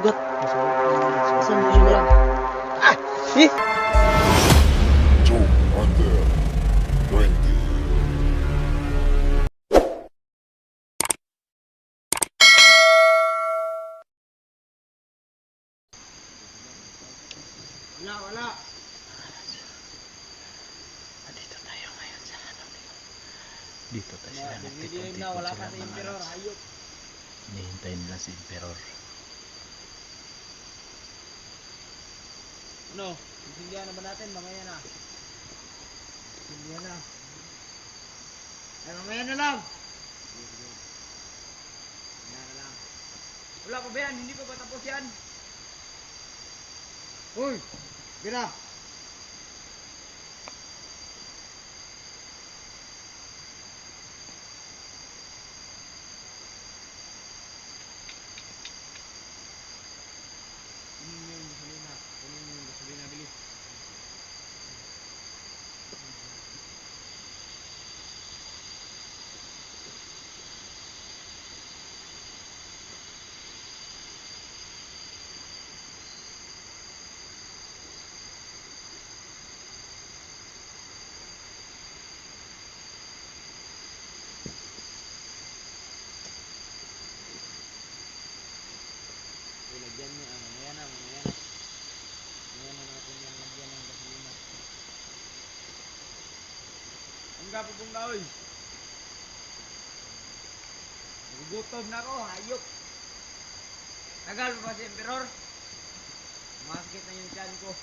Nasugat. Saan mo siya lang? Ah! Eh! Joe Under 20. Wala. Dito tayo ngayon sa ano. Dito tayo sila Dilim nagtipon-tipon na, wala pa sila si mga Emperor, lods. hayop. Hinihintay nila si Emperor. Ano? Isindihan na ba natin? Mamaya na. Isindihan na. Ay, mamaya na lang. Mamaya na lang. Wala pa ba yan? Hindi pa ba tapos yan? Uy! Bira! Kunin mo yung gasolina. Kunin mo yung gasolina, bilis. Lagyan mo, mamaya na. Mamaya na natin yung lagyan ng gasolina. Ang gapo pong gaoy. Nagugutom na ako, hayop. Tagal pa ba si Emperor? Masakit na yung tiyan ko.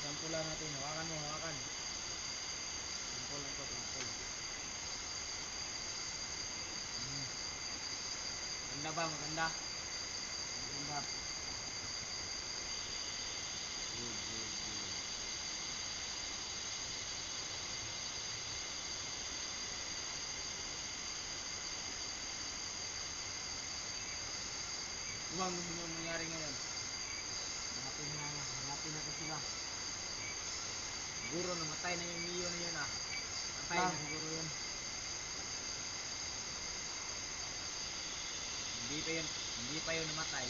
Sampulan natin, hawakan mo, hawakan. Sampul lang to, sampul. Maganda ba? Maganda? Maganda. Good. Ano ang gusto mo mangyari ngayon? Hanapin natin sila. Siguro namatay na yung Mio na yun ah. Patay na siguro yun. Hindi pa yun namatay.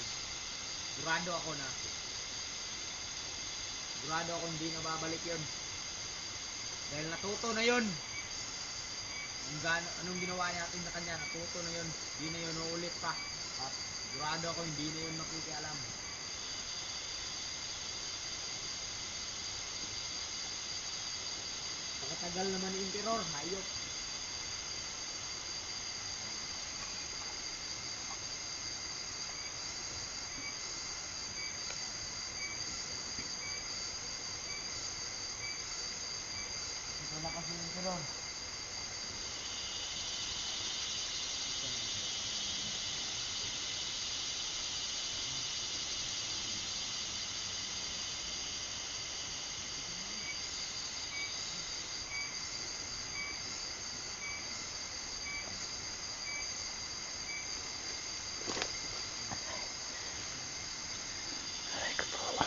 Sigurado ako hindi na babalik yun. Dahil natuto na yun. Anong ginawa natin sa kanya, natuto na yun. Hindi na yun uulit pa. At sigurado ako hindi na yun makikialam. Pakatagal naman ni Emperor, hayop. Ito na kasi yung Emperor. Aray ko po.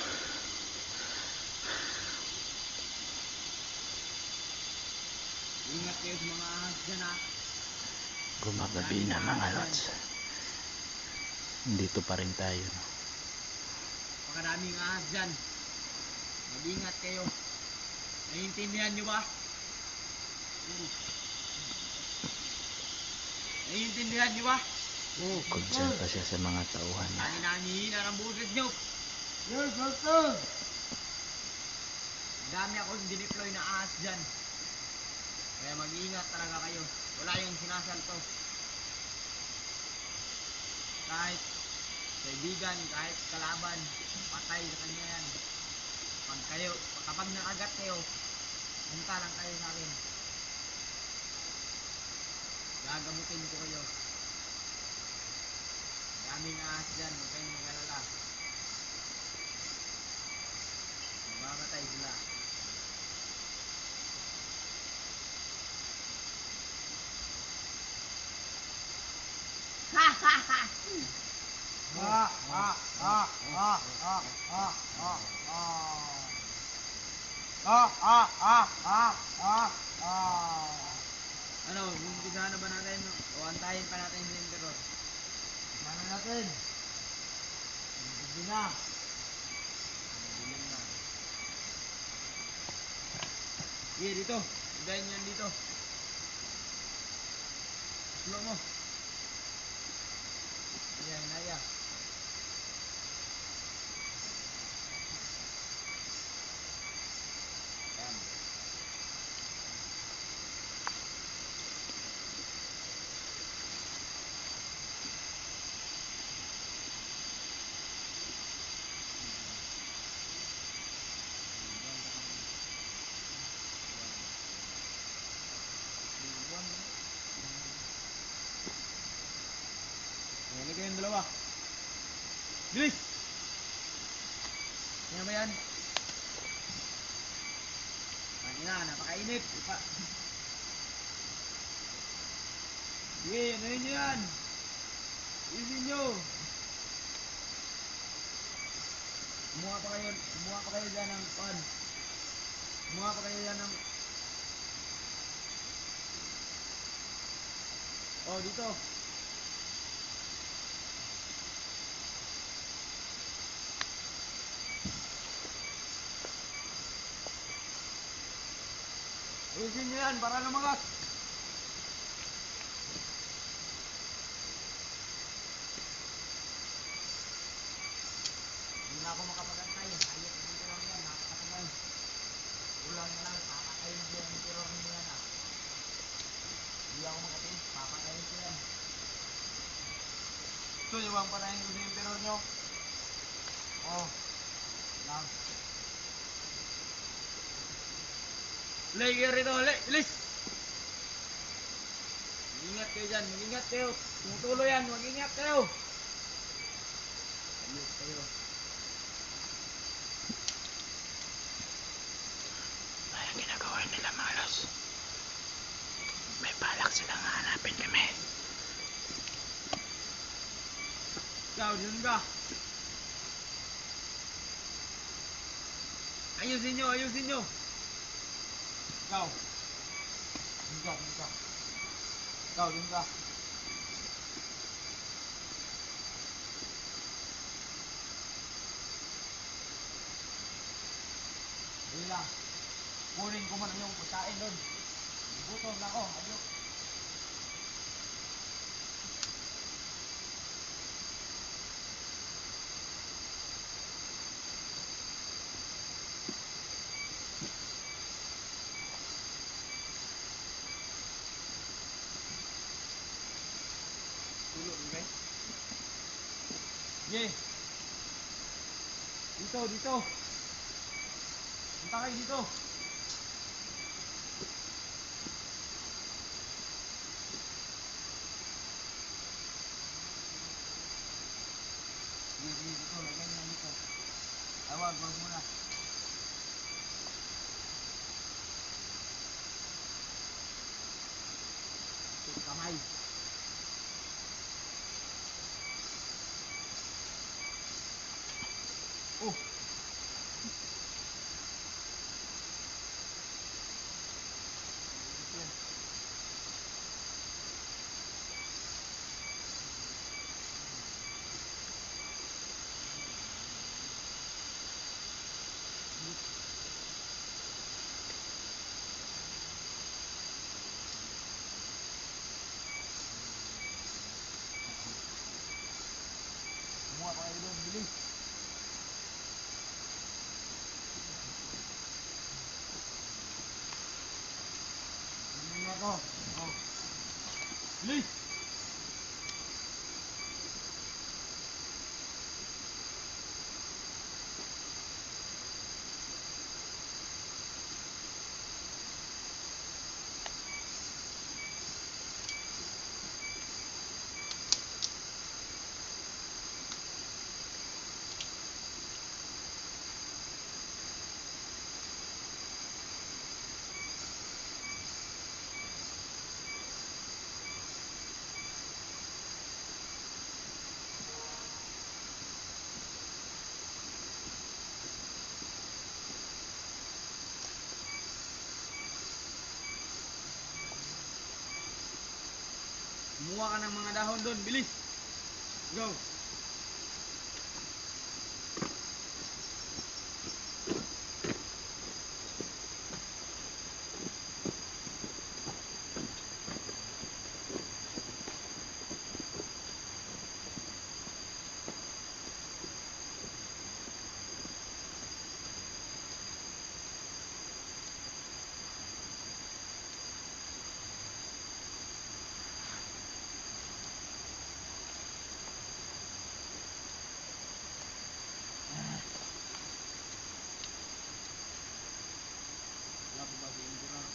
Ingat kayo sa mga ahas dyan ha. Gumagabi na mga lods. Dito pa rin tayo. No? Pakadaming ahas dyan. Mag-ingat kayo. Naiintindihan nyo ba? Naiintindihan nyo ba? Konsyenta siya sa mga tauhan niya. Nanginahina ng buses nyo. Yes, dami akong dineploy na ahas dyan. Kaya mag-iingat talaga kayo. Wala yung sinasalto. Kahit kaibigan, kahit kalaban, patay sa kanya yan. Kapag nakagat kayo, punta lang kayo sa akin. Gagamutin ko kayo. Daming ahas dyan, huwag kayong mag-alala. Mamamatay sila. Ano, umpisahan na ba natin? O antayin pa natin si Emperor? Umpisahan na natin. Hindi na. Bilang na. Sige, dito. Udahin yan dito. Slow mo. Ayan, naya. Ayan. Ayan, ito yung dalawa. Bilis! Yan ba yan? Kanina, napakainit. Ipa. Sige, anuhin nyo yan. Isin nyo. Kumuha pa kayo dyan ng pan. Kumuha pa kayo dyan ng... Oh, dito. Isin nyo yan para lumagas. Hindi na ako makapagantay. Ayot ng teror yan. Napakatagal. Ulang na lang. Papatayin ko yan. Teror nyo yan ah. Hindi ako makatayin. Papatayin ko yan. Gusto nyo bang patayin ko yung teror nyo? Oh. Lang. Lay kayo rito. Lay. Bilis. Mag-ingat kayo dyan. Mag-ingat kayo. Tumutulo yan. Mag-ingat kayo. Ayos kayo. Ay, ang ginagawa nila mga los. May balak silang hanapin kami. Ikaw, dun ka. Ayusin nyo, ayusin nyo. Ikaw. Dun ka, dun ka. Ikaw, dun ka. Dali lang. Kunin ko muna yung pagkain doon. Gutom na ako. Ayok. Tulog, okay? Sige. Dito, dito. Punta kayo dito. Sige, sige, dito. Lagyan nyo dito. Tawag, wag muna. Kamay. Oh. Kumuha pa kayo doon, bilis. Bilis ako. Oh. Bilis! Kumuha ka ng mga dahon doon. Bilis. Go. Wala po ba si Emperor?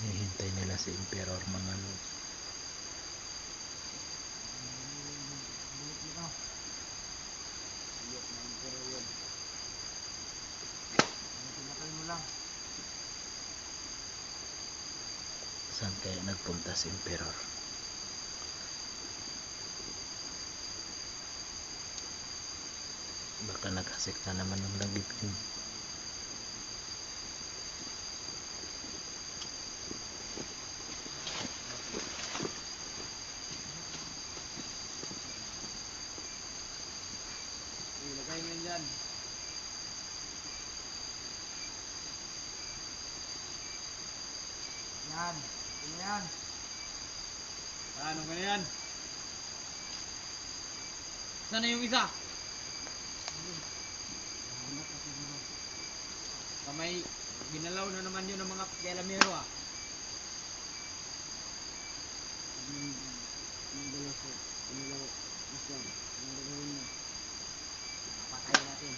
Hihintay nila si Emperor mga lods. Bulit nito. Iyok na Emperor yun. Tinakal mo lang. Saan kaya nagpunta si Emperor? Baka nag-asekta naman ng lagip yun. Ilagay mo yun dyan. Yan. Ano yan? Ano ka na yan? Sana yung isa? Kamay, ginalaw na naman yun ng mga kelamero ah. Patayin natin.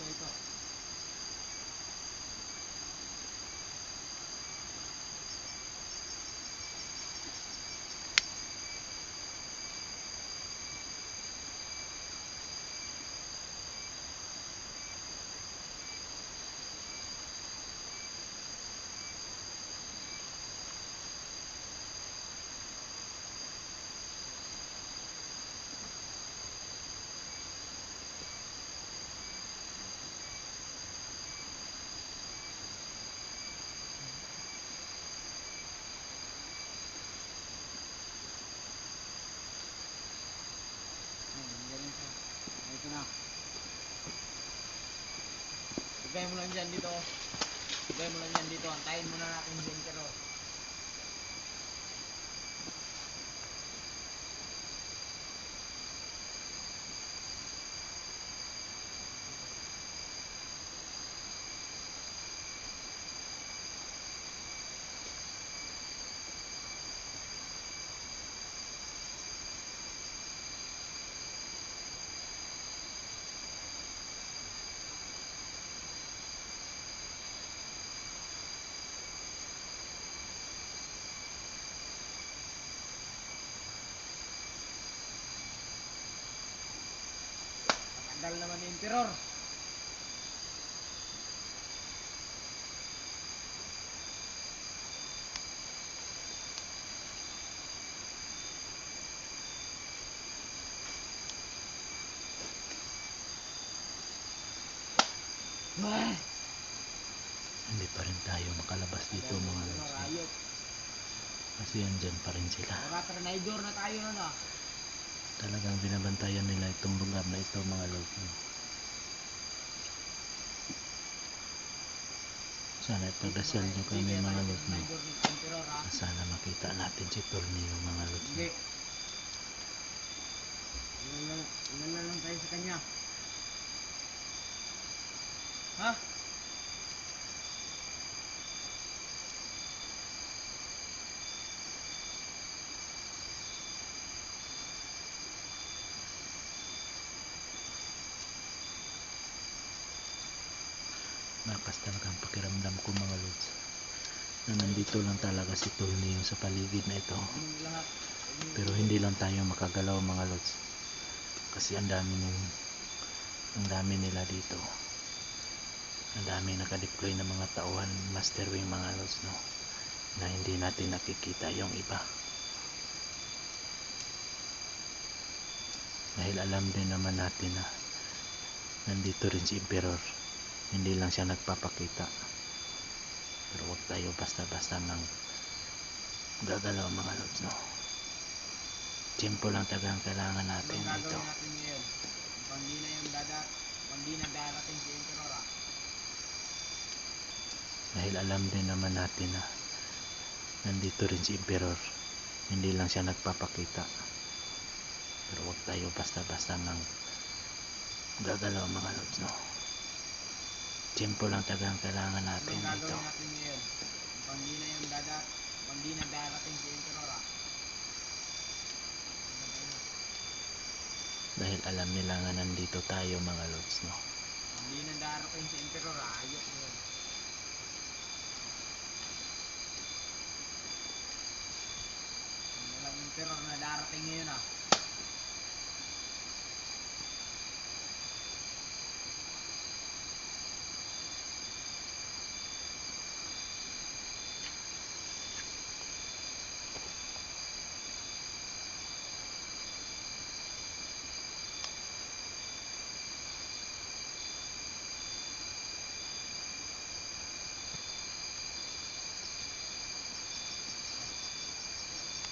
Ito. Ito na. Lagay mo lang dyan dito. Lagay mo lang dyan dito. Antayin muna natin si Emperor. Tagal naman ni Emperor. Hindi pa rin tayo makalabas dito mga lods. Ayok. Kasi andyan pa rin sila. Baka Trinidor na tayo nun ah. Talagang binabantayan nila itong lugar na ito mga lods. Sana ipagdasal nyo kami mga lods. Trinidor ni Emperor ah. Sana makita natin si Tornillo mga lods. Hindi. Ilala lang tayo sa kanya. Ha? Malakas talagang pakiramdam ko mga lods na nandito lang talaga si Tornillo sa paligid na ito. Anong lahat? Pero hindi lang tayo makagalaw mga lods kasi ang dami ng Ang dami nila dito. Ang dami nakadeploy ng mga tauhan master wing mga lods, no, na hindi natin nakikita yung iba. Dahil alam din naman natin na nandito rin si Emperor. Hindi lang siya nagpapakita. Pero wag tayo basta-basta nang gagalaw mga lods, no. Tempo lang talagang kailangan natin Anong dito. gagawin natin ngayon? Pag di na yung pag di na darating si Emperor, Dahil alam din naman natin na nandito rin si Emperor. Hindi lang siya nagpapakita. Pero wag tayo basta-basta nang gagalaw mga lods, no. Tempo lang talagang kailangan natin anong dito. gagawin natin ngayon? Pag di na yung pag di na darating si Emperor, Dahil alam nila nga nandito tayo mga lods, no. pag di na darating si Emperor, ayok mo yun. Walang Emperor na darating ngayon,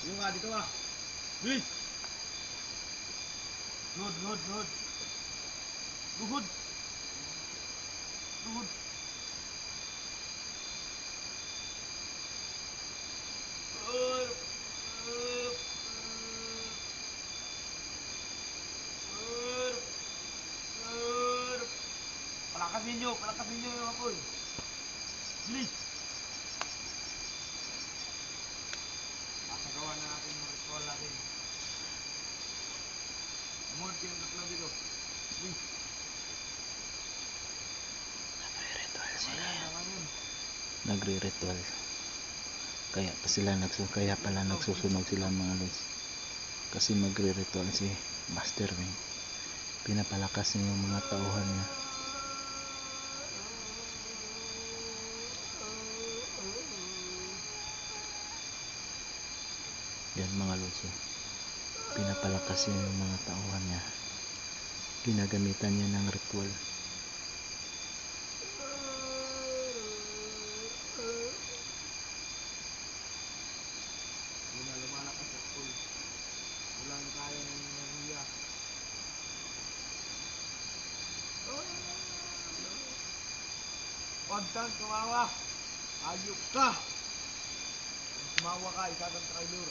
Yung nga dito, Bilis! Good. Good. Palakasin nyo yung apoy. Bilis! Pasagawa na natin yung ritual natin. Amod kayong tatlo dito. Bilis! Nagre-ritual sila. Ayan. Nagre-ritual. Kaya pala nagsusunog sila mga lods. Kasi magre-ritual si Master Wing. Pinapalakas niya yung mga tauhan niya. Yan mga lods, pinapalakas niya yung mga tauhan niya. Ginagamitan niya ng ritual. Hindi na lumalakas sa school. Walang kaya ng enerhiya. Huwag kang tumawa. Ayok ka. Kung tumawa ka, isa kang traitor.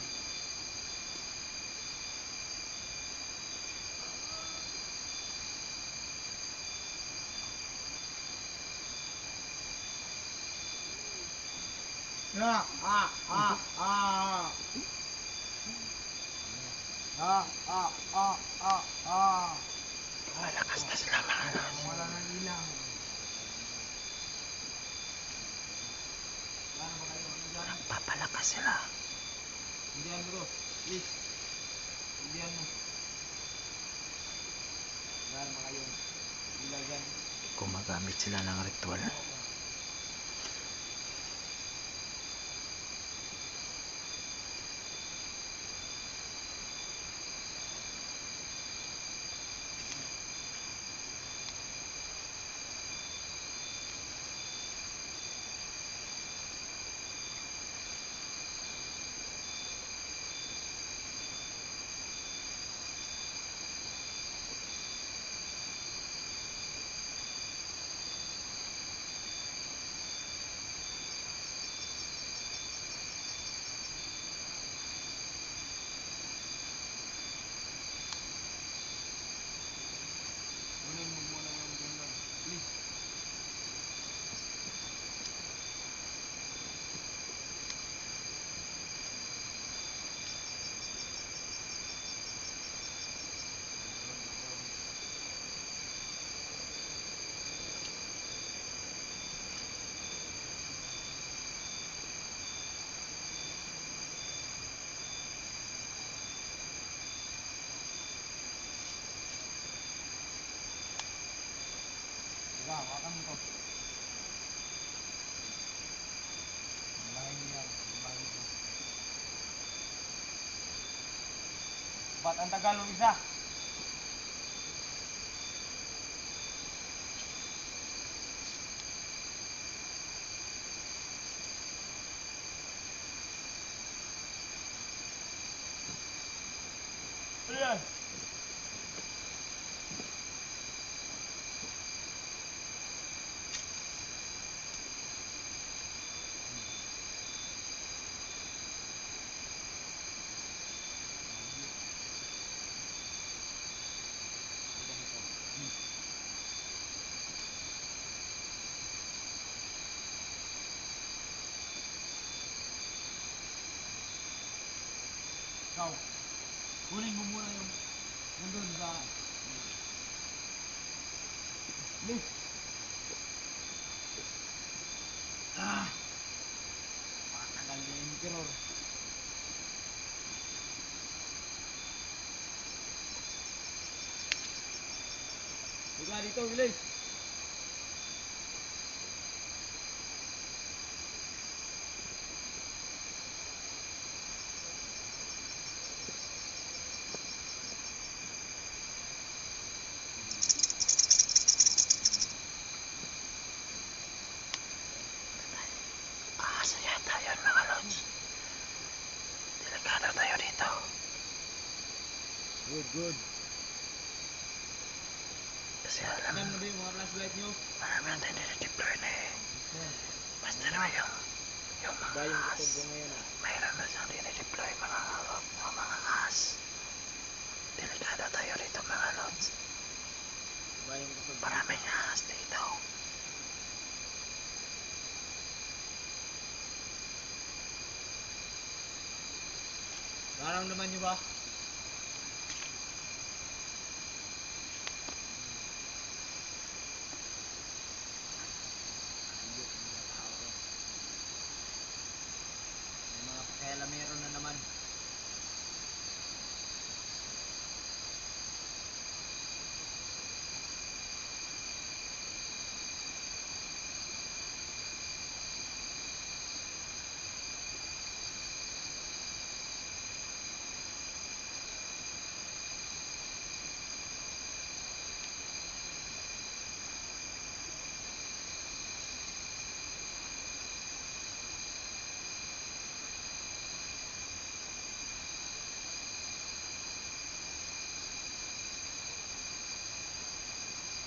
Malakas na sila mga lods. Wala nang ilang. Gano'n ba kayo? Nagpapalakas sila. Indian bro, please. Indian mo. Gano'n ba kayo? Ilang yan. Gumagamit sila ng ritual. Ba't ang tagal ng isa? Ayan. Ikaw, kunin mo muna yung nandun sa... Bilis! Ah! Matagal na yung Emperor. Higa dito, bilis! Asa yata yun mga lods. Delikado tayo dito. Good, good. Kasi alam, Alam na ba yung mga flashlight nyo? marami ang dinideploy na eh. Basta naman yung Ba mga yung as. kutog ko ngayon ah? Mayroon na siyang dinideploy mga as. Delikado tayo dito mga lods. Ba yung kutog ko? Maraming as dito. Nararamdaman nyo ba? May mga pakialamero na naman.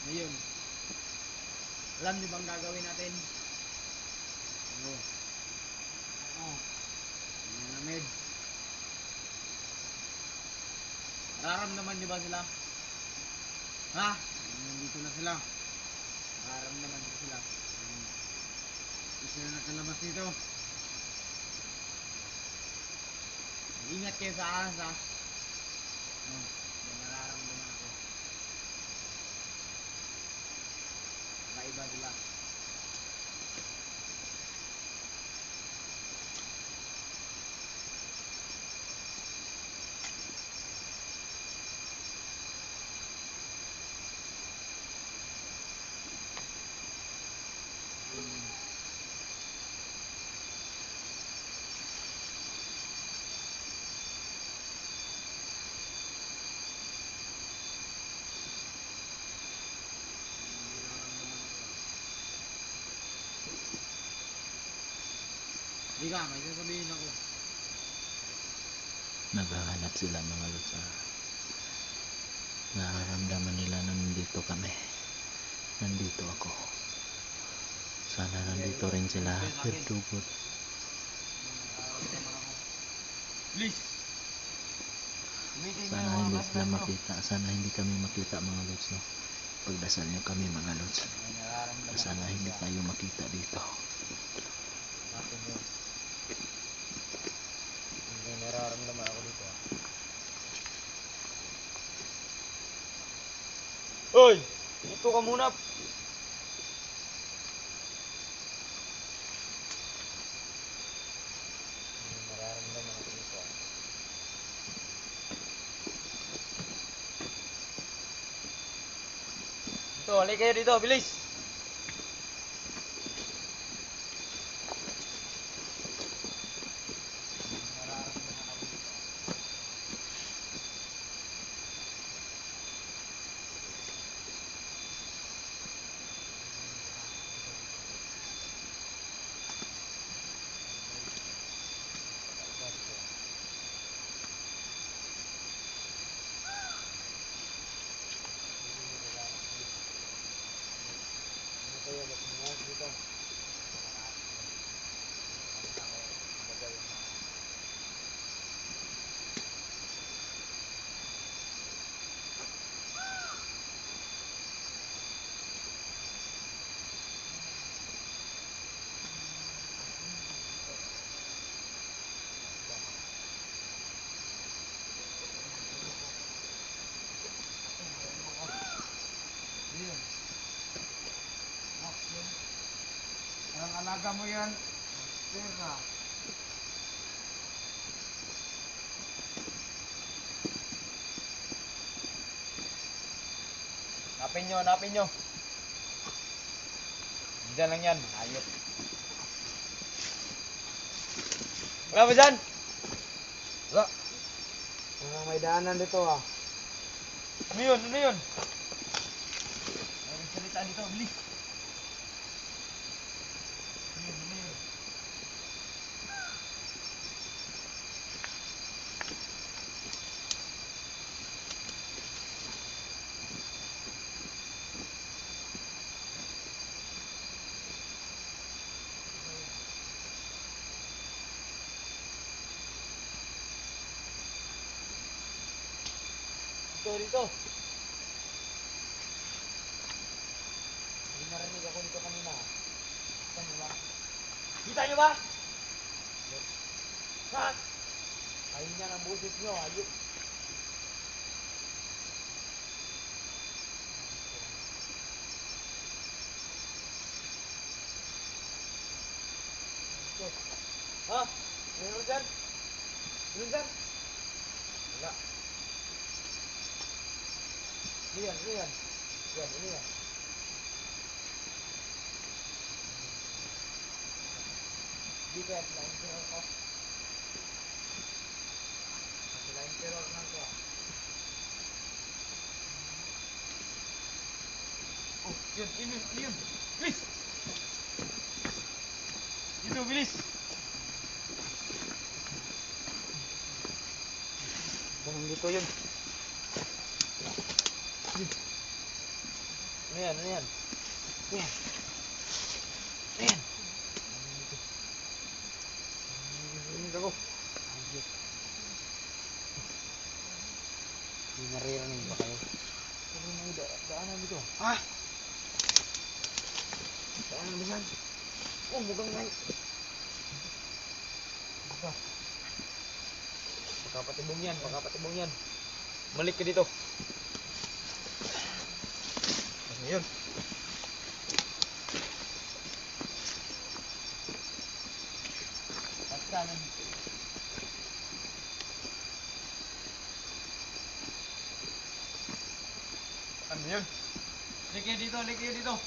Ngayon, alam niyo bang gagawin natin? Ano? Malamig. Nararamdaman niyo ba sila? Ha? Nandito na sila. Nararamdaman ko sila. Isa na nakalabas dito. Ingat kayo sa ahas ha. May nararamdaman ako. Kakaiba sila. Hindi ka, may sasabihin ako. Naghahanap sila mga lods. Nararamdaman nila na nandito kami. Nandito ako. Sana nandito rin sila. Perdugod. Please! Gamitin mo Sana yung mga hindi flashlight sila mo. makita. Sana hindi kami makita mga lods. No? Pagdasal nyo kami mga lods. May nararamdaman Sana ako hindi sila. tayo makita dito. Natin yun. May nararamdaman ako dito ah. Oy! Dito ka muna! May nararamdaman ako dito ah. Dito, halika kayo dito, bilis! May nararamdaman ako dito ah. Alaga mo yan. Pera. Hanapin nyo. Diyan lang yan. Ayop. Wala ba dyan? Wala. May daanan dito ah. Ano yun? Mayroong salita dito. Bilis. Ano yun? Dito. Hindi narinig ako dito kanina. Kita nyo ba? Ha? Ayun niya ang boses nyo. Ayun. Ha? Meron dyan? Meron dyan? Wala. Ano yan? Ano yan? Yan, ano yan? Dito yan, sila yung terror ko. Sila yung terror lang ko. Oh, yun. Bilis! Dito, bilis! Ganun dito yun. Ano yan? Ano yan? Ako. Hindi naririnig ba kayo? Pero may daanan dito. Ha? Daanan ba yan? Oh, mukhang may... Pakapatibong yan. Malik ka dito. Ano yun? Kanan. Ano yun? Liki dito. Dito.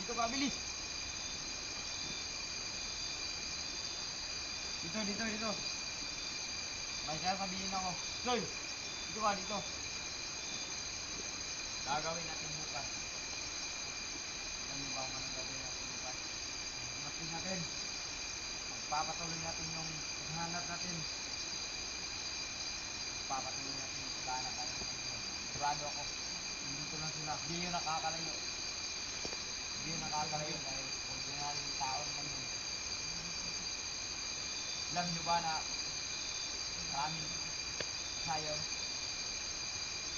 Dito ka, bilis. Dito. May sasabihin ako. Soy! Dito ka, dito. Gagawin natin bukas. Alam niyo ba kung anong gagawin natin bukas? Hanapin natin. Magpapatuloy natin yung paghahanap natin. Magpapatuloy natin yung paghahanap natin. Sigurado ako. Dito lang sila. Hindi yun nakakalayo. Dahil ordinaryong tao naman yun. Alam niyo ba na maraming sayo?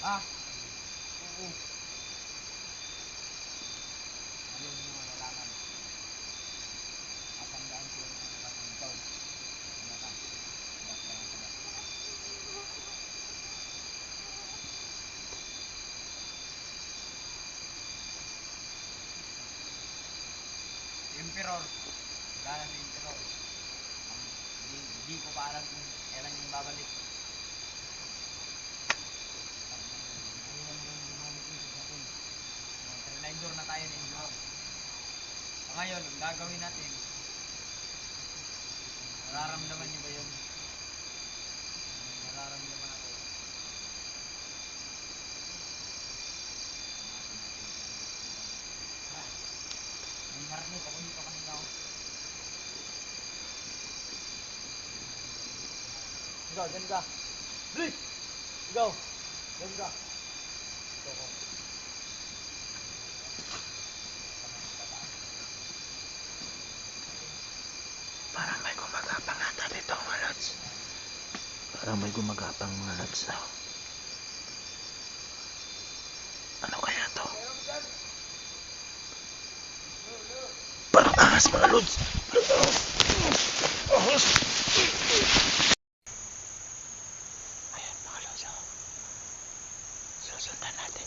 Ha? Oo. Ayaw niyo malalaman. Matandaan ko yung mga batang ito. Emperor. Wala na si Emperor. Hindi ko pa alam kung kailan yung babalik. Trinaydor na tayo ni Emperor. Ngayon, ang gagawin natin, nararamdaman niyo ba yun? Nararamdaman ako. May narinig ako dito kanina. Ikaw, dyan ka. Bilis! Ikaw! Dyan ka. Ito ko. Parang may gumagapang ata dito mga lods. Parang may gumagapang mga lods daw. Ano kaya to? Parang ahas mga lods. Ahas! Ayan mga lods. Susundan natin.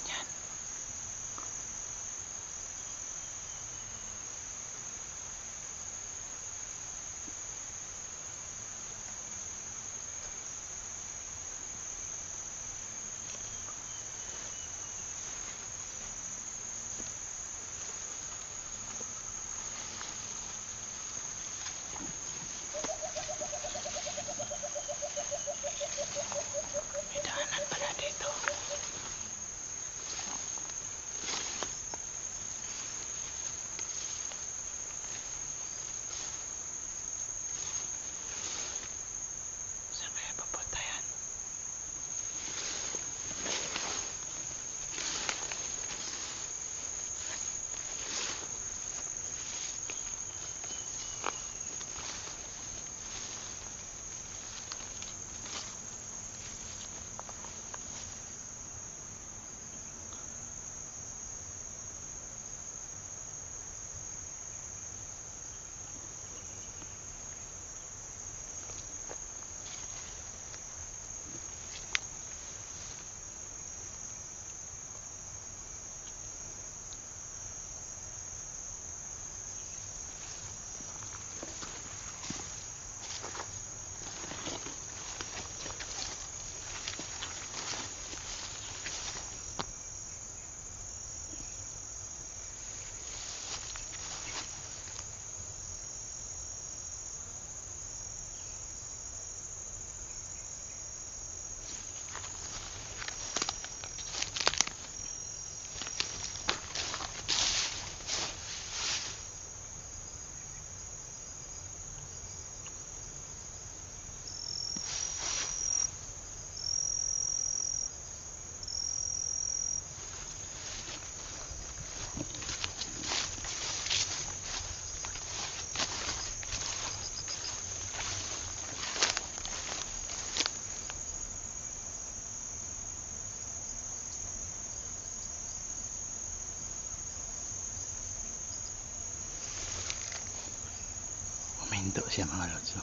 Humihinto siya mga lods. So,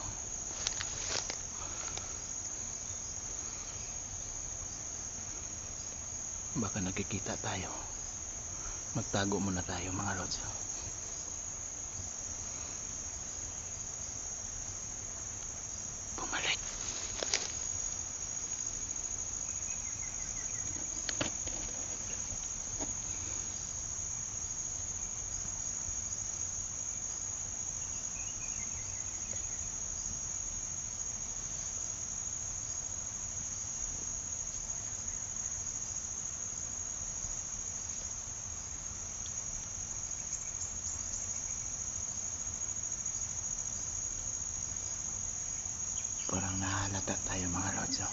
baka nakikita tayo. Magtago muna tayo mga lods. Bumalik. Parang nahalata tayo mga lods. So,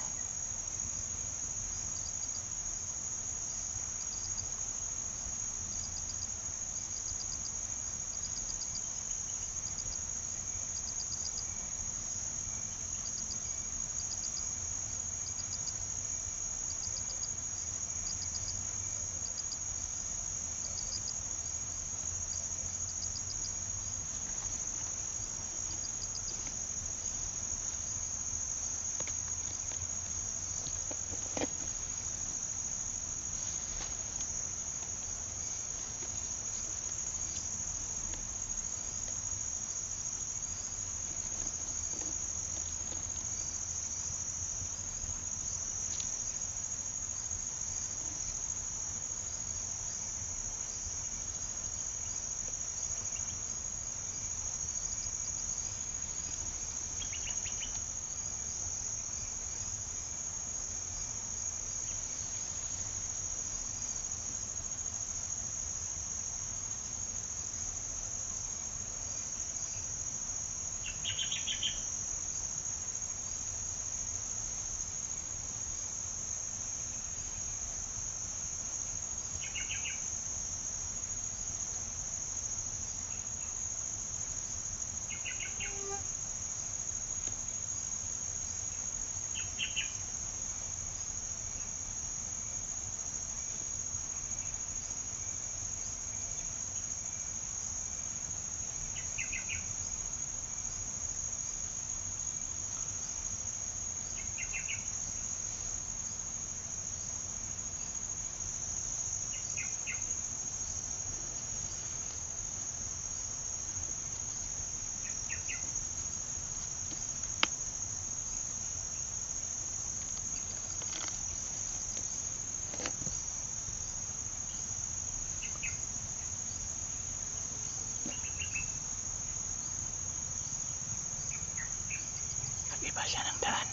nag-iba siya ng daan.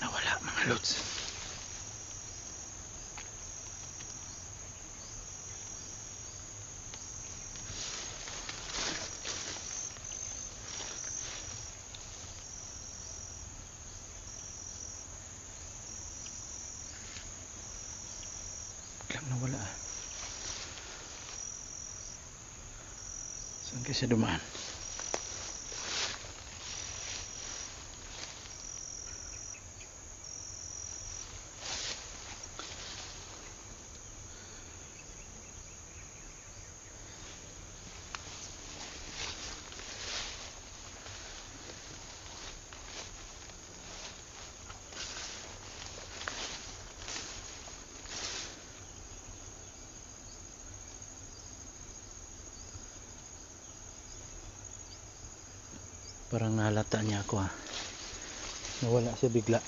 Nawala mga lods. Biglang nawala ah. Saan kasi dumaan? Parang nahalata niya ako ah. Nawala siya bigla.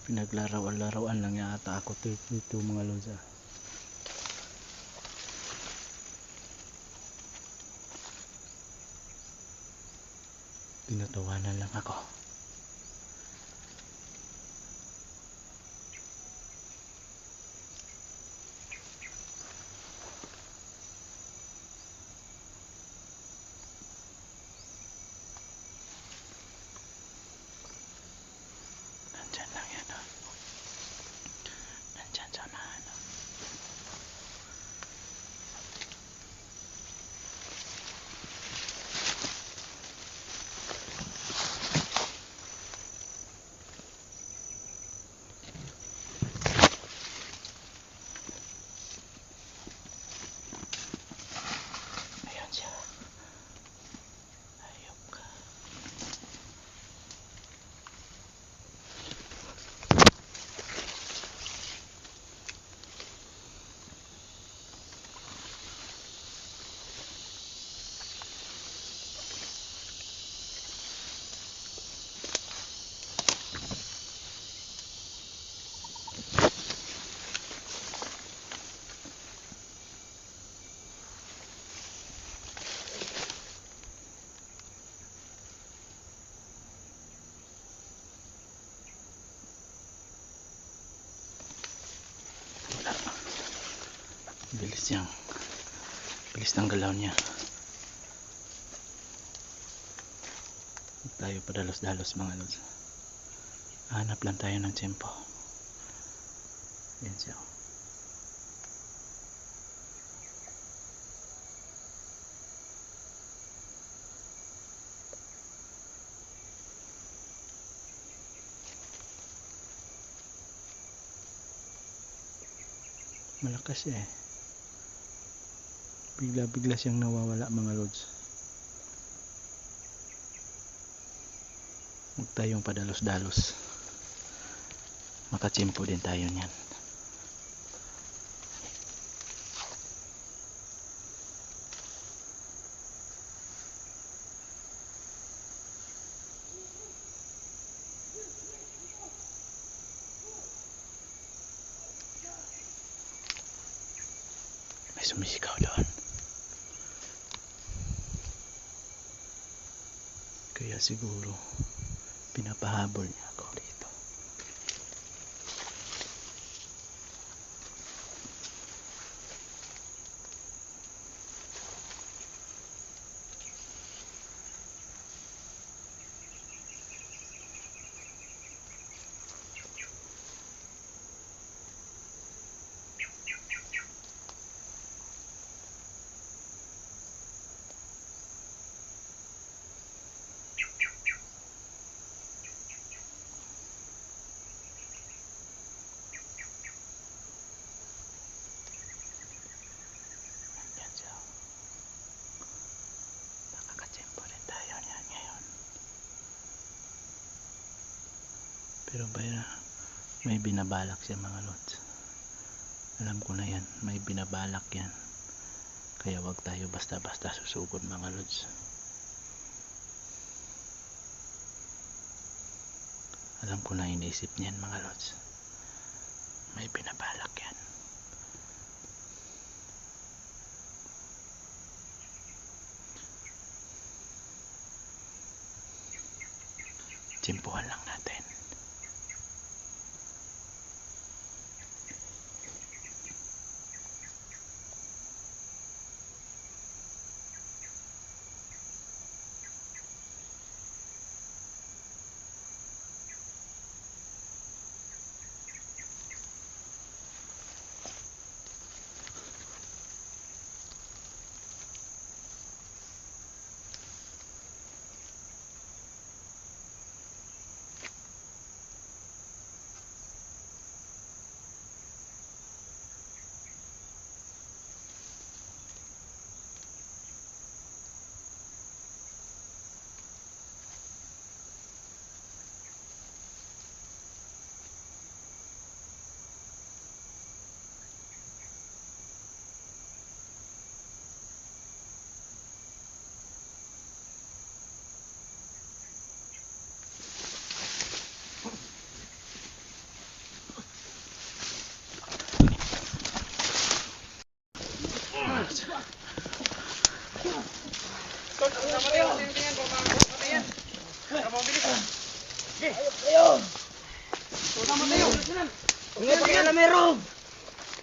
Pinaglarawan-larawan lang yata ako dito mga lods. Tinatawanan lang ako. Nandyan lang yan, oh. Nandyan sa unahan, oh. Ayun siya. Ayok ka. Bilis yang bilis ng galaw niya. Huwag tayo padalos-dalos mga lods. Hanap lang tayo ng tiyempo. Yan siya. Malakas siya eh. Bigla-bigla siyang nawawala mga lods. Huwag tayong padalos-dalos. Makatsimpo din tayo niyan. May sumisigaw doon. Kaya siguro pinapahabol niya ako dito. Yan siya. Nakakatsimpo rin tayo niyan ngayon. Pero may binabalak siya mga lods. Alam ko na yan, may binabalak yan. Kaya wag tayo basta-basta susugod mga lods. Alam ko na iniisip niyan mga lods. May binabalak yan. Tsimpuhan lang natin. Pakialamero!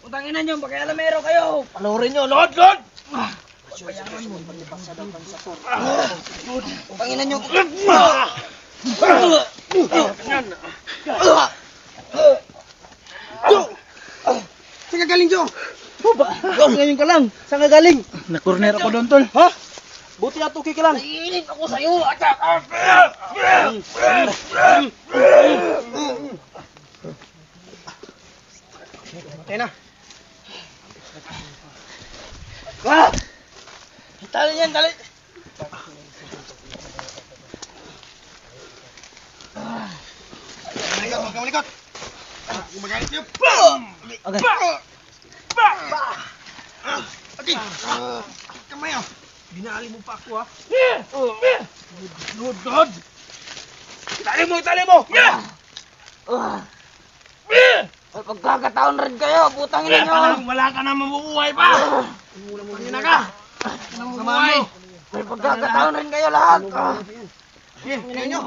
Utangin nyo, pakialamero kayo! Palurin nyo, Lord! Lord! Utangin nyo! Saan ka galing, Jo? Ngayon ka lang. Saan ka galing? Na-corner ako doon, tol. Ha? Buti ato ka lang. Naiinip ako sa'yo. Tayo na. Ah! Tali yan, tali. Malikot, huwag kang malikot. Gumagalit niyo. Okay. Okay. Kamay ah. Binali mo pa ako ha. Good, good. Itali mo, itali mo. Pagkakataon rin kayo, putang ina nyo. Wala ka na mabubuhay pa. Pangina ka. Mabubuhay. May pagkakataon rin kayo lahat. Pangina nyo.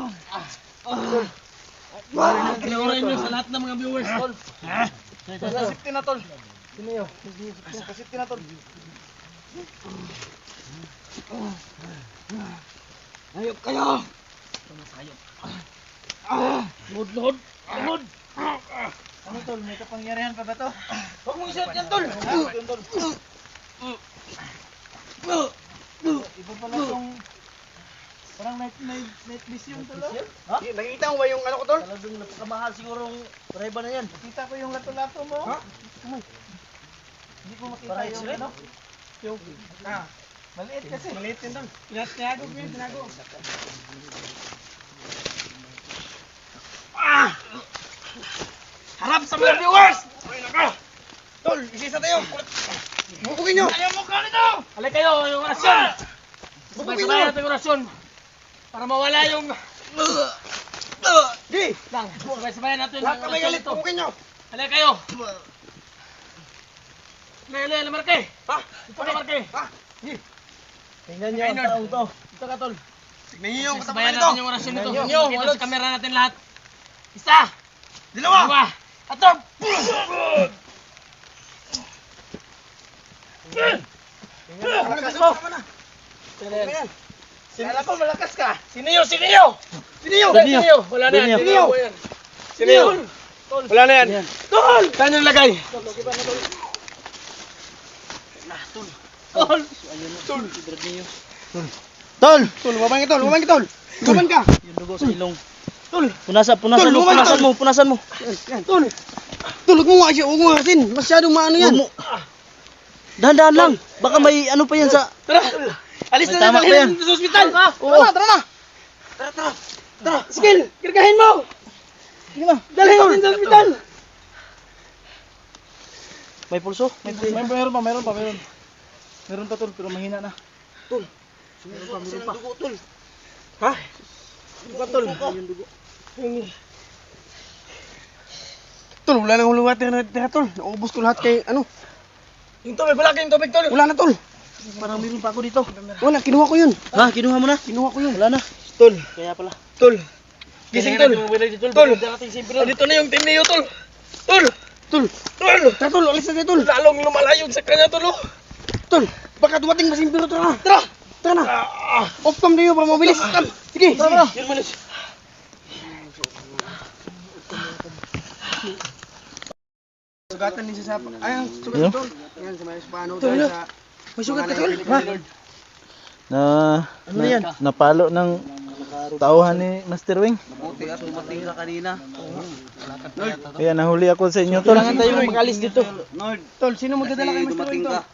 Kinawaray nyo sa lahat ng mga viewers, tol. Kasipti na, tol. Sino yun? Kasipti na, tol. Ayop kayo. Lord, Lord. Lord. Ano, tol? May kapangyarihan pa ba to? Huwag mong isuot yan, tol. Iba pala tong... Parang night vision, tol. Ha? Nakikita mo ba yung ano ko, tol? Talagang napakamahal sigurong reba na yan. Nakita ko yung lato-lato mo. Ha? Hindi ko makita yung ano? Yung... Maliit kasi. Maliit yun, tol. Tinago ko yun, tinago. Harap sa mga viewers! Ay, naka! Tol, isisa tayo! Bubugin nyo! Ayaw mo ka nito! Halay kayo, yung rasyon! Bubugin nyo! Natin yung rasyon! Para mawala yung... Di! Lang, sabayan natin. Lahat kami galit, bubugin nyo! Halay kayo! Halay, Marke! Ha? Ito ka, Marke! Ha? Tingnan nyo ang taong to. Ito ka, tol. Tignan nyo yung sabayan natin yung rasyon nito. Tignan nyo, kita sa kamera natin lahat. Isa! Dalawa! Atop! Malakas mo! Kala ko malakas ka! Siniyo! Siniyo! Siniyo! Siniyo! Wala na yan! Siniyo! Siniyo! Wala na yan! Tol! Saan yung lagay? Tol! Tol! Tol! Tol! Lumabang ka, tol! Lumabang ka, tol! Lumabang ka! Yung dugo sa ilong. Tol! Punasan mo. Yan. Tol! Tol, huwag mo nga siya, huwag mo nga sin. Masyadong maano yan. Dahan-dahan lang. Baka may ano pa yan sa... Tara! Alis na tama natin pa yan. sa ospital! Tara na! Tara! Sige, kirkahin mo! Sige na, dalhin natin sa ospital! May pulso? Meron pa. Meron pa, tol, pero mahina na. Tol! Meron pa. Dugo, tol. Ha? Dugo, tol. Tol, wala nang huluwat na tol. Naubos ko lahat kay ano. Yung tubig, wala kayong tubig, tol. Wala na, tol. Parang meron pa ako dito. Wala, kinuha ko yun. Ha? Kinuha mo na? Kinuha ko yun. Wala na. Tol. Kaya pala. Tol. Gising, tol. Tol. Dito na yung team niyo, tol. Tol. Tol. Tara, tol. Alis na tol. Lalong lumalayo sa kanya, tol. Tol. Baka dumating masimpiro, tol. Tara. Tara na. Off cam na yun para mabilis. Sige. Tara. Yun, malis. Sugatan din siya sa... Ayan, sugat, tol. Ayan, sa may paano, tol. May sugat ka, tol. Ano yan? Napalo ng tauhan ni Master Wing. Buti at dumating ka kanina. Kaya nahuli ako sa inyo, tol. Kailangan tayo mag-alis dito. Tol, sino magdadala kay Mr. Wing, tol?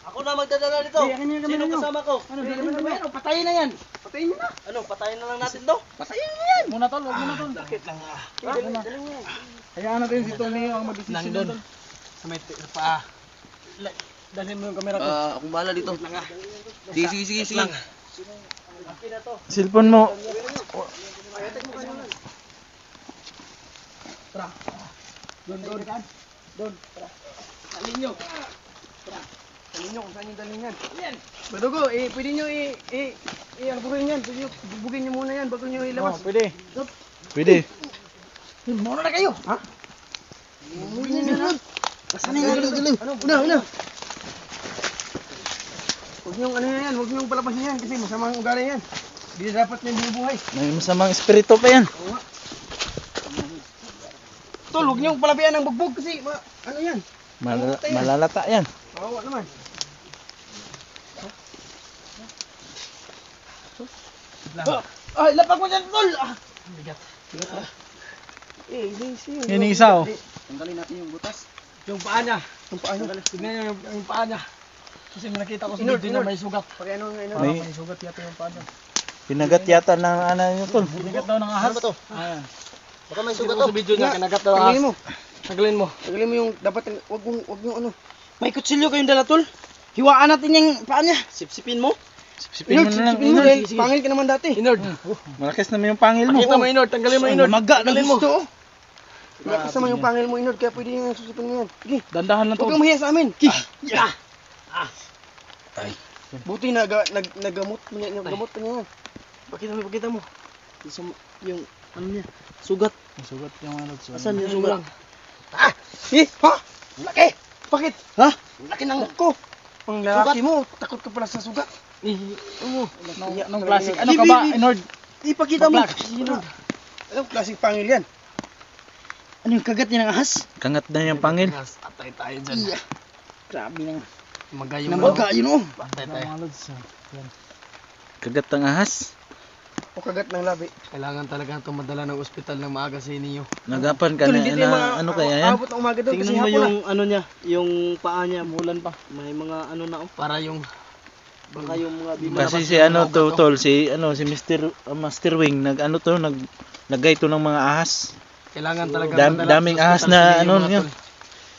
Ako na magdadala dito. Sino kasama ko? Ano, patayin na yan. Patayin nyo na. Ano, patayin na lang natin to? Patayin nyo yan. Muna, tol, huwag muna, tol. Sakit lang. Hayaan natin si Tony ang mag-desisyon doon. Sa may paa. Dalhin mo yung camera ko. Akong bahala dito. Sige. Cellphone mo. Doon. Alin nyo. Sabihin nyo kung saan yung dalhin yan. Yan. Badugo, pwede nyo i-albuhin yan. Pwede nyo, bubugin nyo muna yan bago nyo ilabas. Pwede. Pwede. Muna na kayo. Ha? Bubugin nyo yan. Asan na yung galing? Una. Huwag nyo huwag nyo palabasin yan kasi masamang ugali yan. Hindi dapat yan binubuhay. May masamang espiritu pa yan. Tol, huwag nyo palabihan ng bugbog kasi ano yan? Malalata yan. Kawawa naman. Ay, lapag mo dyan, tol! Bigat. Easy. Yan yung isa, oh. Tanggalin natin yung butas. Yung paa niya. Tignan nyo yung paa niya. Kasi may nakita ko sa video na may sugat. May sugat yata yung paa niya. pinagat yata ng ano yun, tol. Pinagat daw ng ahas. Ano ba to? Ayan. Baka may sugat to. Sa video niya, kinagat daw ng ahas. Tagalin mo yung dapat, wag yung ano. May kutsilyo kayong dala, tol. Hiwaan natin yung paa niya. Sipsipin mo. Sipsipin mo na lang, Sipsipin mo Inord. dahil pangil ka naman dati. Inord. Malakas naman yung pangil mo. Pakita mo, Inord. Tanggalin mo, Inord. Maga na Tanggalin mo. gusto. Malakas naman yung pangil mo, Inord. Kaya pwede yung susipin mo yan. Sige. Dandahan lang, Huwag tol. kang mahiya sa amin. Ay. Buti nagamot mo niya. Nagamot mo niya. Pakita mo. Yung ano niya. Sugat. Sugat yung ano. Asan yung sugat? Ha? Laki! Bakit? Ha? Laki ng ko. Ang lalaki mo, takot ka pala sa sugat. Nung classic. Ano ka ba, Inord? Ipakita mo. Anong klaseng pangil yan? Ano yung kagat niya ng ahas? Kangat na yung pangil. Atay tayo dyan. Grabe na. Magayo Namaga yun oh. Atay tayo. Kagat ng ahas. O kagat ng labi. Kailangan talaga itong madala ng ospital ng maaga sa inyo. Nagapan ka na, ano kaya yan? Abot ng umaga doon kasi Tingnan mo hapon yung ano niya, yung paa niya, mulan pa. May mga ano na para yung baka yung mga Kasi si ano to, tol, si Master Wing, naggay to ng mga ahas. kailangan talaga Daming ahas na ano yan.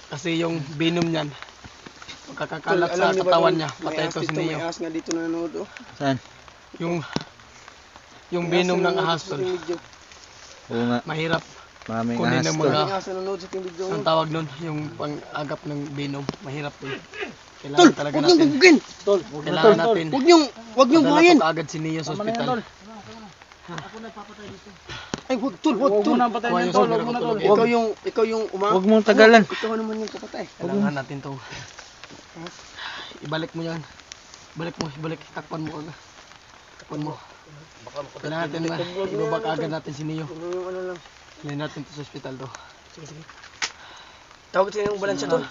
Kasi yung venom niyan magkakakalat sa katawan niya, patay ito si May Neo. ahas nga dito na nanood oh. Saan? Yung venom ng ahas tol, Oo nga, mahirap maraming kunin ahas ng tol. mga May ahas na nanood sa team video. ang tawag nun, yung pang-agap ng venom, mahirap tol. Tol, Kailangan talaga huwag niyong natin. bubugin. Kailangan natin. Huwag niyong Madala buhayin. to kaagad si Neo sa ospital. Ay, wag tol. Kuha yung sombrero ko, tol. Ikaw yung Huwag mong tagalan. Ikaw naman yung kapatay. Kailangan natin to. Ibalik mo yan. Ibalik. Takpan mo ka. Takpan mo. Kailangan natin ibabak agad natin si Neo. Ano lang. Hindi natin to sa ospital to. Sige. Tawag sila yung balansya tol.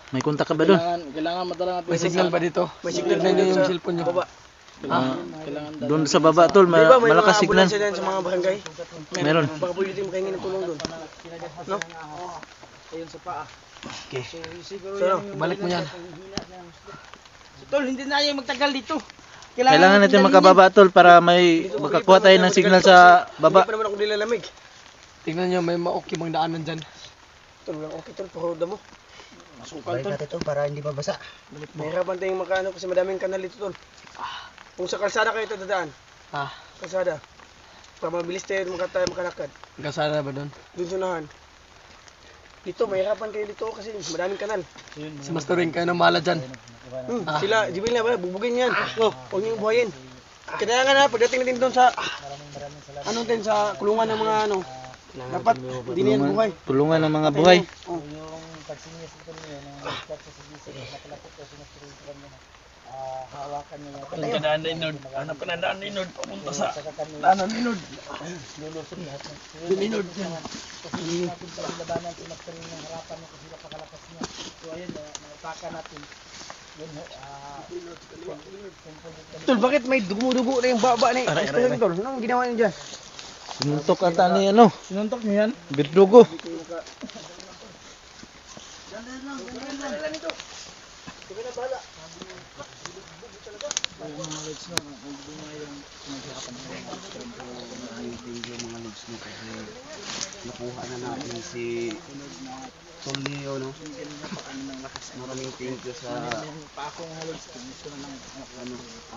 May kontak ka ba doon? Kailangan madala natin. May signal ba dito? May signal Tignan nyo sa yung cellphone nyo. baba. Doon sa baba tol, Di ba may malakas mga signal. ambulansya din sa mga barangay? Meron. Baka pwede mo kayo ng tulong doon. No? Ayun sa paa. Okay. So, Ibalik mo yan. tol, hindi na yung magtagal dito. Kailangan natin makababa tol para may makakuha tayo ng signal sa Hindi baba. pa naman ako nilalamig. Tingnan nyo, may maokimang daanan dyan. Tol, lang okay tol, pahuda mo. Masukal tol. Ito para hindi mabasa. Mahirapan tayong makaano kasi madaming kanal dito tol. Kung sa kalsada kayo ito dadaan, Ah, kalsada. Para mabilis tayo makalakad. kasana ba doon? Doon sunahan. Dito, mahirapan kayo dito kasi madaming kanal. Si Master Ring, kayo nang mahala dyan. Sila, Jibil na ba? Bubugin yan. Huwag niyong buhayin. Kailangan na, pagdating natin doon sa, ano din, sa kulungan ng mga ano, dapat hindi na yan buhay. Tulungan ng mga buhay. Oh. Kadaan na inod. Hanap ka na daan na inod. Papunta sa daan na inod. Inod yan. Tol, bakit may dugo-dugo na yung baba ni Tol? Anong ginawa niyo dyan? Sinuntok ata ni ano, Sinuntok niyo yan? birdugo. Nakuha na natin si Tol Leo, no? Maraming thank you sa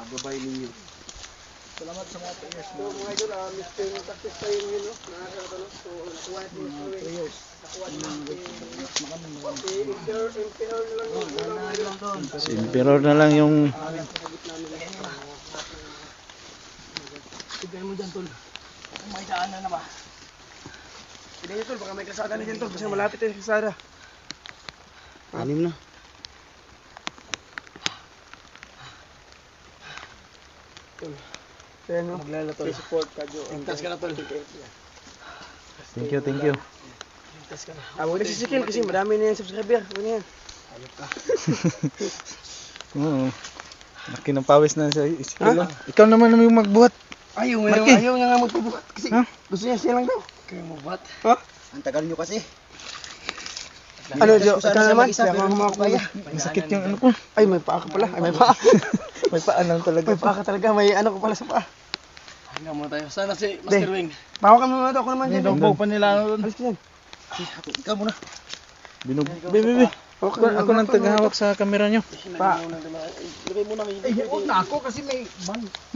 gabay ninyo. Salamat sa mga players. So mga idol, Mr. Success tayo yun, no? Nakakatalo. So nakuha natin yung players. Nakuha natin Si Emperor na lang yung Tignan mo dyan, tol. May daanan na ba? Tignan nyo, tol. Baka may kasada na dyan, tol. Kasi malapit yung kasada. Anim na. Kaya no? Maglala, tol. Support ka, Jo. Ligtas ka na, tol. thank you, thank you. Ligtas ka na. Huwag na sisikil kasi madami na yung subscriber. Huwag na yan. Ayop ka. Oo. Laki ng pawis na sa iskilo. Ikaw naman yung magbuhat. Ayaw Marky. niya nga magbubuhat kasi Ha? gusto niya siya lang daw. Kaya magbuhat. Ha? Ang tagal nyo kasi. Ano, Jo? Ikaw naman? Kaya ako kumakaya. Masakit yung ano ko. Ay, may paa ka pala. Ay, may paa. May paan lang talaga. May paa ka talaga. May ano ko pala sa paa. Hanggang muna tayo. Sana si Master Wing. Bawa ka muna daw. Ako naman dyan. Dagbog pa nila doon. Alis ka dyan. Ikaw muna. Bibi. Ako nang tagahawak sa camera nyo. Pa. Lagay mo na may huwag na ako kasi may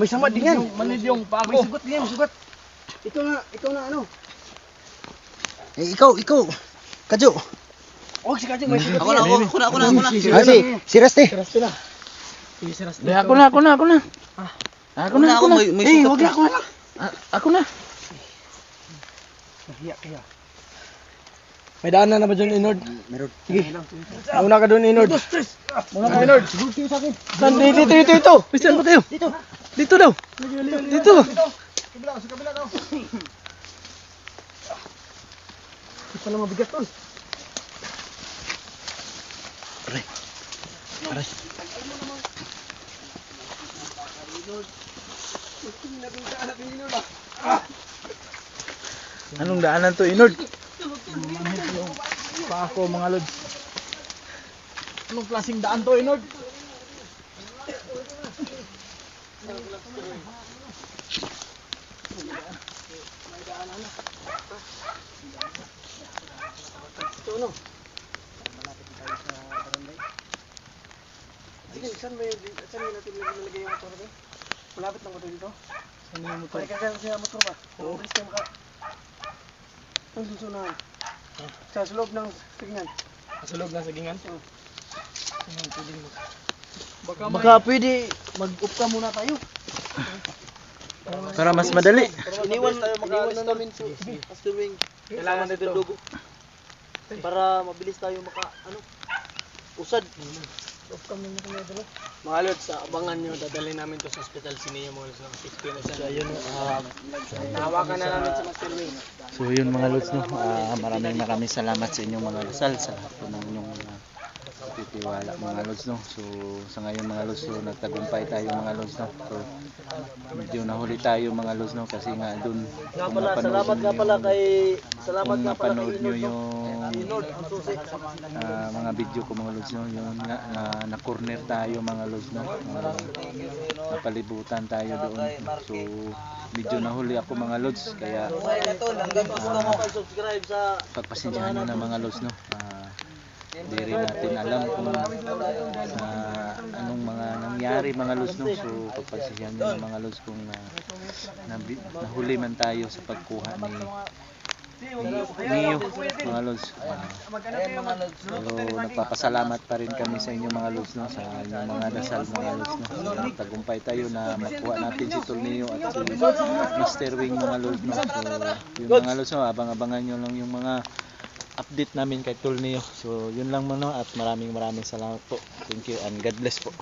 May samad din yan. manid yung pa May ako. sugat din yan. Sugat. Ikaw na ano. Eh, ikaw. Kadyo. Oh, si Kajing may sugat Ako na, yan. ako na. Si Rusty. Raste na. Sige, si Raste. Ako na. Ako na. Ako na, may Eh, sukat wag ka. na ako na. Ako na. Kaya. May daanan na ba dyan, Inord? Meron. Sige. Una ka doon, Inord. Muna ka, Inord. Saan? Dito. Saan ba kayo? Dito daw. Dito. Sa kabila daw. Hindi pala mabigat, tol. Anong daanan to, Inord? Pa ako mga lods. Anong klaseng daan to, Inord? Sige, saan natin nilagay yung motor ko? Malapit lang ba ito dito? Saan yung motor? Pwede ka sa motor ba? Oo. Bilis ka maka... Ang susunahan? Sa loob ng signal. Sa loob ng signal? Oo. Baka pwede mag-up ka muna tayo. Para mas madali. Iniwan na namin si Master Wing. Kailangan dito dugo. Para mabilis tayo usad. Mga lods, abangan nyo, dadalhin namin to sa hospital si Neo mga lods. 60 na siya. Ayun, nahawakan na namin si Master Wing. So yun mga lods, no? Maraming salamat sa inyong mga dasal, sa lahat po ng inyong mga titiwala mga lods, no? So sa ngayon mga lods, so, nagtagumpay tayo mga lods, no? So medyo nahuli tayo mga lods, no? Kasi nga dun Salamat nga pala kay napanood nyo yung Inord ang susi. mga video ko mga lods, no? Yung na corner tayo mga lods, no? Napalibutan tayo doon. So medyo nahuli ako mga lods, kaya Gusto mo subscribe sa pagpasensyahan nyo na mga lods, no? Hindi rin natin alam kung sa anong mga nangyari mga lods, no? So pagpasensyahan nyo na mga lods kung nahuli man tayo sa pagkuha ni Neo mga lods. Pero nagpapasalamat pa rin kami sa inyo mga lods, no? Sa inyong mga dasal mga lods, no? So, tagumpay tayo na makuha natin si Tol Neo at si Master Wing mga lods, no? So yung mga lods, no? Abang-abangan nyo lang yung mga update namin kay Tol Neo. So yun lang muna at maraming salamat po. Thank you and God bless po.